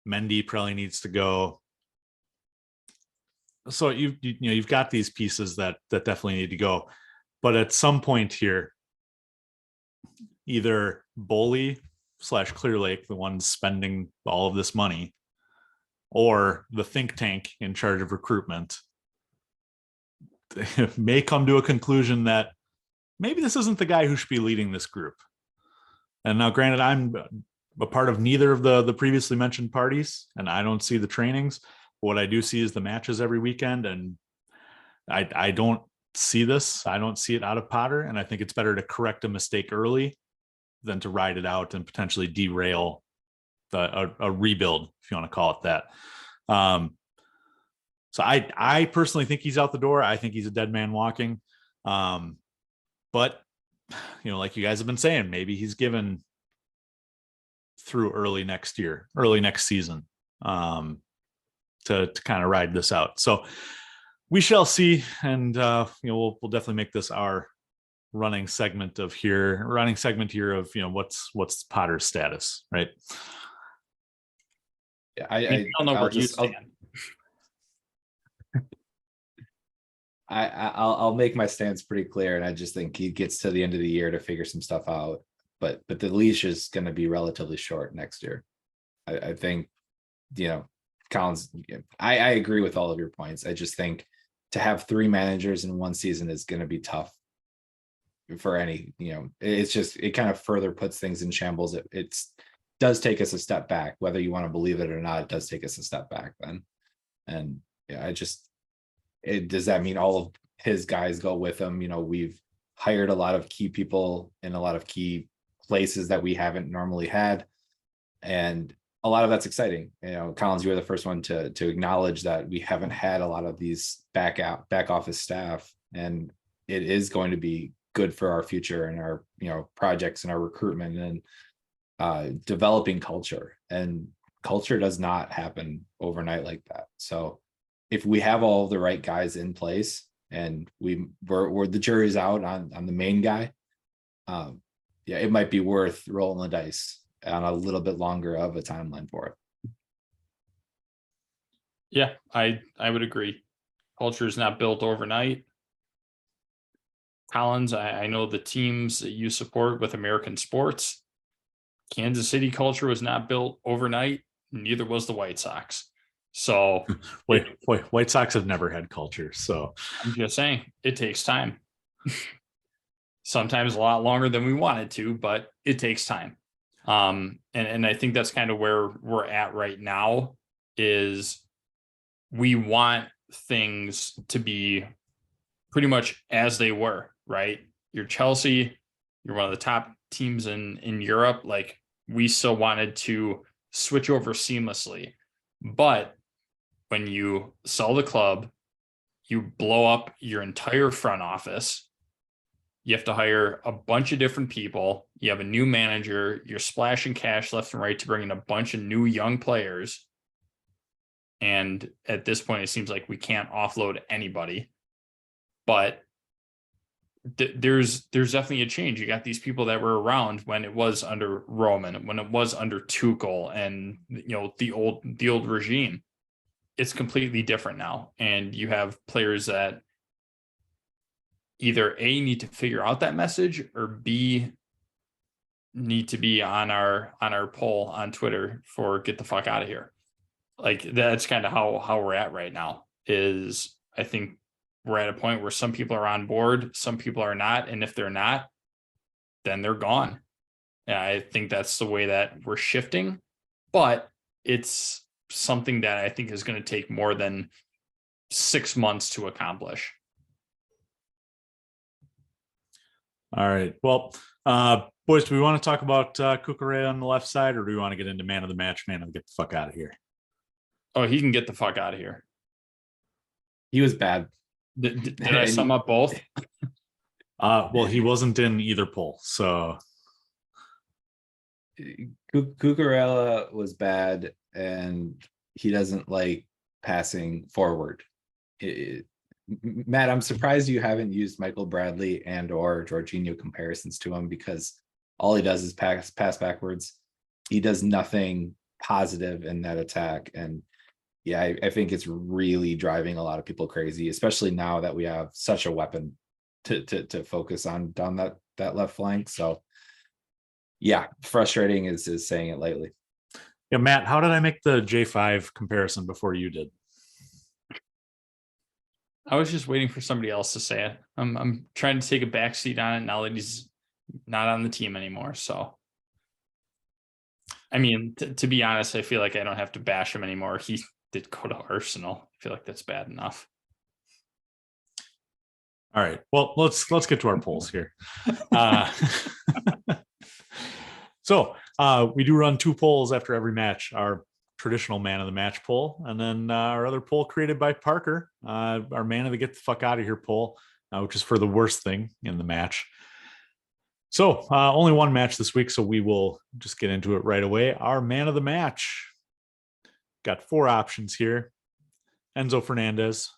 Mendy probably needs to go. So you've got these pieces that definitely need to go. But at some point here, either Bowley / Clear Lake, the ones spending all of this money, or the think tank in charge of recruitment, may come to a conclusion that maybe this isn't the guy who should be leading this group. And now, granted, I'm a part of neither of the previously mentioned parties, and I don't see the trainings. What I do see is the matches every weekend, and I don't see this. I don't see it out of Potter, and I think it's better to correct a mistake early than to ride it out and potentially derail a rebuild, if you want to call it that. So I personally think he's out the door. I think he's a dead man walking. But like you guys have been saying, maybe he's given through early next season, to kind of ride this out. So we shall see. And we'll definitely make this our running segment here of what's Potter's status, right?
Yeah,
I don't know where you stand.
I'll make my stance pretty clear, and I just think he gets to the end of the year to figure some stuff out. But the leash is going to be relatively short next year. I think, Collins. I agree with all of your points. I just think to have 3 managers in one season is going to be tough for any. It's just, it kind of further puts things in shambles. does take us a step back, whether you want to believe it or not. It does take us a step back then. And yeah, does that mean all of his guys go with him? We've hired a lot of key people in a lot of key places that we haven't normally had, and a lot of that's exciting. Collins, you were the first one to acknowledge that we haven't had a lot of these back office staff, and it is going to be good for our future and our projects and our recruitment and developing culture. And culture does not happen overnight like that. So if we have all the right guys in place, and we're the jury's out on the main guy, it might be worth rolling the dice on a little bit longer of a timeline for it.
Yeah, I would agree. Culture is not built overnight. Collins, I know the teams that you support with American sports. Kansas City culture was not built overnight. Neither was the White Sox. So
wait, White Sox have never had culture. So
I'm just saying it takes time. Sometimes a lot longer than we wanted to, but it takes time. And I think that's kind of where we're at right now, is we want things to be pretty much as they were, right? You're Chelsea, you're one of the top teams in Europe. Like, we still wanted to switch over seamlessly, but when you sell the club, you blow up your entire front office. You have to hire a bunch of different people. You have a new manager. You're splashing cash left and right to bring in a bunch of new young players. And at this point, it seems like we can't offload anybody. But there's definitely a change. You got these people that were around when it was under Roman, when it was under Tuchel, and the old regime. It's completely different now, and you have players that either A, need to figure out that message, or B, need to be on our poll on Twitter for get the fuck out of here. Like, that's kind of how we're at right now. Is I think we're at a point where some people are on board, some people are not, and if they're not, then they're gone. Yeah, I think that's the way that we're shifting, but it's something that I think is going to take more than 6 months to accomplish.
all right. Well, boys, do we want to talk about Cucurella on the left side, or do we want to get into man of the match, man of get the fuck out of here?
Oh, he can get the fuck out of here.
He was bad.
Did I sum up both?
Well, he wasn't in either poll, so
Cucurella was bad, and he doesn't like passing forward. Matt, I'm surprised you haven't used Michael Bradley and or Jorginho comparisons to him, because all he does is pass backwards. He does nothing positive in that attack. And yeah, I think it's really driving a lot of people crazy, especially now that we have such a weapon to focus on down that left flank. So yeah, frustrating is saying it lightly.
yeah. Matt, how did I make the J5 comparison before you did?
I was just waiting for somebody else to say it. I'm trying to take a backseat on it now that he's not on the team anymore. So, I mean, to be honest, I feel like I don't have to bash him anymore. He did go to Arsenal. I feel like that's bad enough.
All right. Well, let's get to our polls here. So we do run 2 polls after every match. Our traditional man of the match poll, and then our other poll created by Parker, our man of the get the fuck out of here poll, which is for the worst thing in the match. So only one match this week, so we will just get into it right away. Our man of the match got 4 options here. Enzo Fernandez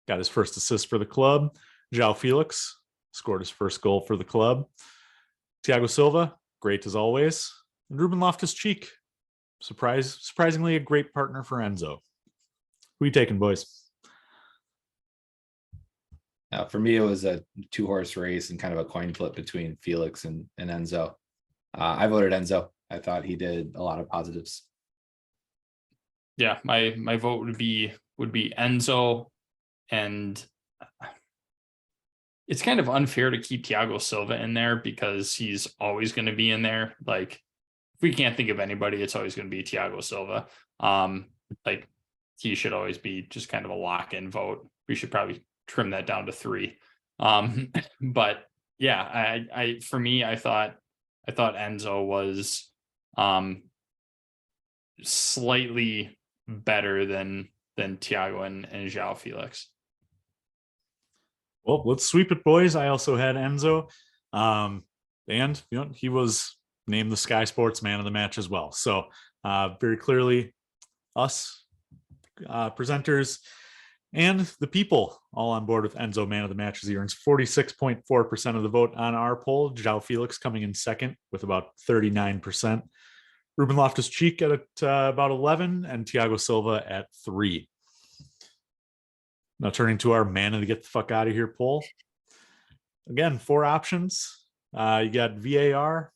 got his first assist for the club. João Felix scored his first goal for the club. Thiago Silva, great as always. And Ruben Loftus-Cheek, surprisingly a great partner for Enzo. Who you taking, boys?
For me, it was a 2-horse race and kind of a coin flip between Felix and Enzo. I voted Enzo. I thought he did a lot of positives.
Yeah, my vote would be Enzo, and it's kind of unfair to keep Thiago Silva in there because he's always going to be in there. Like, we can't think of anybody, it's always going to be Thiago Silva. Like he should always be just kind of a lock-in vote. We should probably trim that down to 3. But yeah, I for me, I thought Enzo was slightly better than Thiago and João Felix.
Well, let's sweep it, boys. I also had Enzo, and he was named the Sky Sports Man of the Match as well. So very clearly, us presenters and the people all on board with Enzo Man of the Match as he earns 46.4% of the vote on our poll. João Felix coming in second with about 39%. Ruben Loftus-Cheek at about 11, and Thiago Silva at 3. Now turning to our man of the get the fuck out of here poll. Again, 4 options. You got VAR,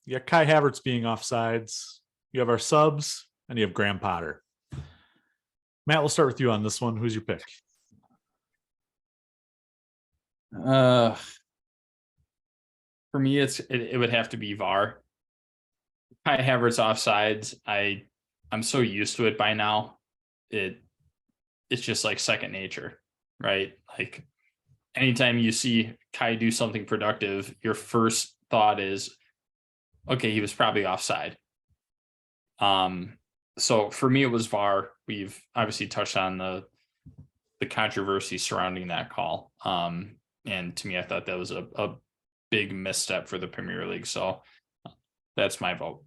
you got Kai Havertz being offsides, you have our subs, and you have Graham Potter. Matt, we'll start with you on this one. Who's your pick?
For me, it would have to be VAR. Kai Havertz offsides. I'm so used to it by now. It's just like second nature, right? Like anytime you see Kai do something productive, your first thought is, okay, he was probably offside. So for me, it was VAR. We've obviously touched on the controversy surrounding that call. And to me, I thought that was a big misstep for the Premier League. So that's my vote.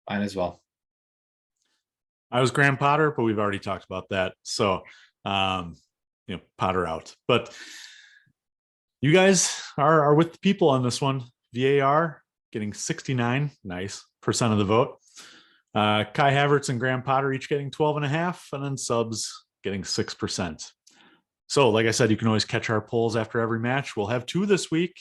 Mine as well.
I was Graham Potter, but we've already talked about that. So, Potter out. But you guys are with the people on this one. VAR getting 69% of the vote. Kai Havertz and Graham Potter each getting 12.5%, and then subs getting 6%. So, like I said, you can always catch our polls after every match. We'll have 2 this week.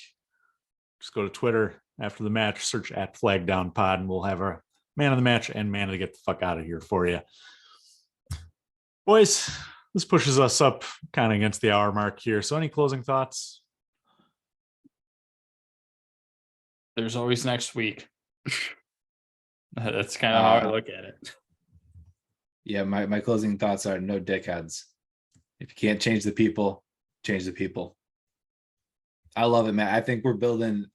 Just go to Twitter after the match, search @FlagDownPod, and we'll have our man of the match and man to get the fuck out of here for you. Boys, this pushes us up kind of against the hour mark here. So any closing thoughts?
There's always next week. That's kind of how I look at it.
Yeah, my closing thoughts are no dickheads. If you can't change the people, change the people. I love it, man. I think we're building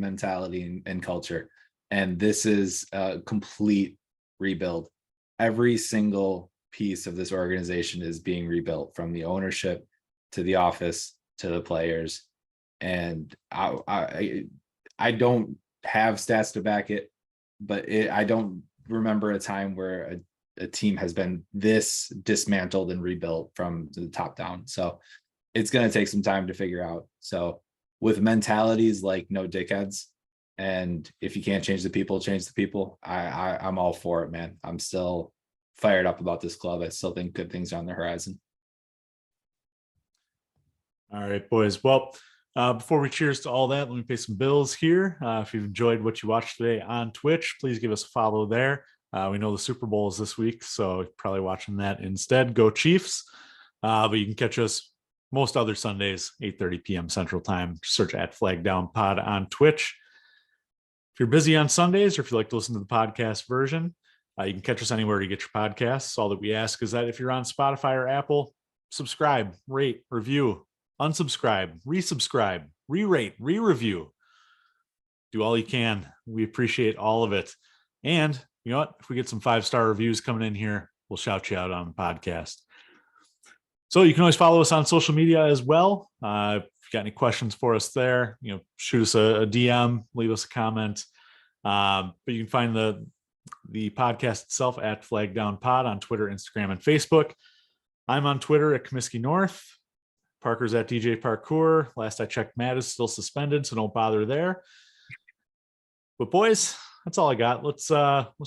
mentality and culture. And this is a complete rebuild. Every single piece of this organization is being rebuilt, from the ownership to the office to the players. And I don't have stats to back it, but I don't remember a time where a team has been this dismantled and rebuilt from the top down. So it's going to take some time to figure out. So with mentalities like no dickheads, and if you can't change the people, change the people, I'm all for it, man. I'm still fired up about this club. I still think good things are on the horizon.
All right, boys. Well, before we cheers to all that, let me pay some bills here. If you've enjoyed what you watched today on Twitch, please give us a follow there. We know the Super Bowl is this week, so you're probably watching that instead. Go Chiefs. But you can catch us most other Sundays, 8:30 p.m. Central Time. Search @FlagDownPod on Twitch. If you're busy on Sundays, or if you like to listen to the podcast version, you can catch us anywhere you get your podcasts. All that we ask is that if you're on Spotify or Apple, subscribe, rate, review, unsubscribe, resubscribe, re-rate, re-review. Do all you can. We appreciate all of it. And you know what? If we get some 5-star reviews coming in here, we'll shout you out on the podcast. So you can always follow us on social media as well. If you got any questions for us there, shoot us a DM, leave us a comment. But you can find the podcast itself at FlagDownPod on Twitter, Instagram, and Facebook. I'm on Twitter at Comiskey North. Parker's at DJ Parkour. Last I checked, Matt is still suspended, so don't bother there. But boys, that's all I got. Let's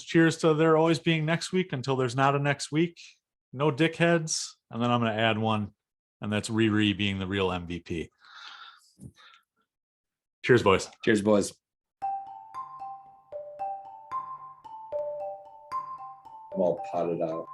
cheers to there always being next week until there's not a next week. No dickheads. And then I'm going to add one, and that's Riri being the real MVP. Cheers, boys.
Cheers, boys. I'm all potted out.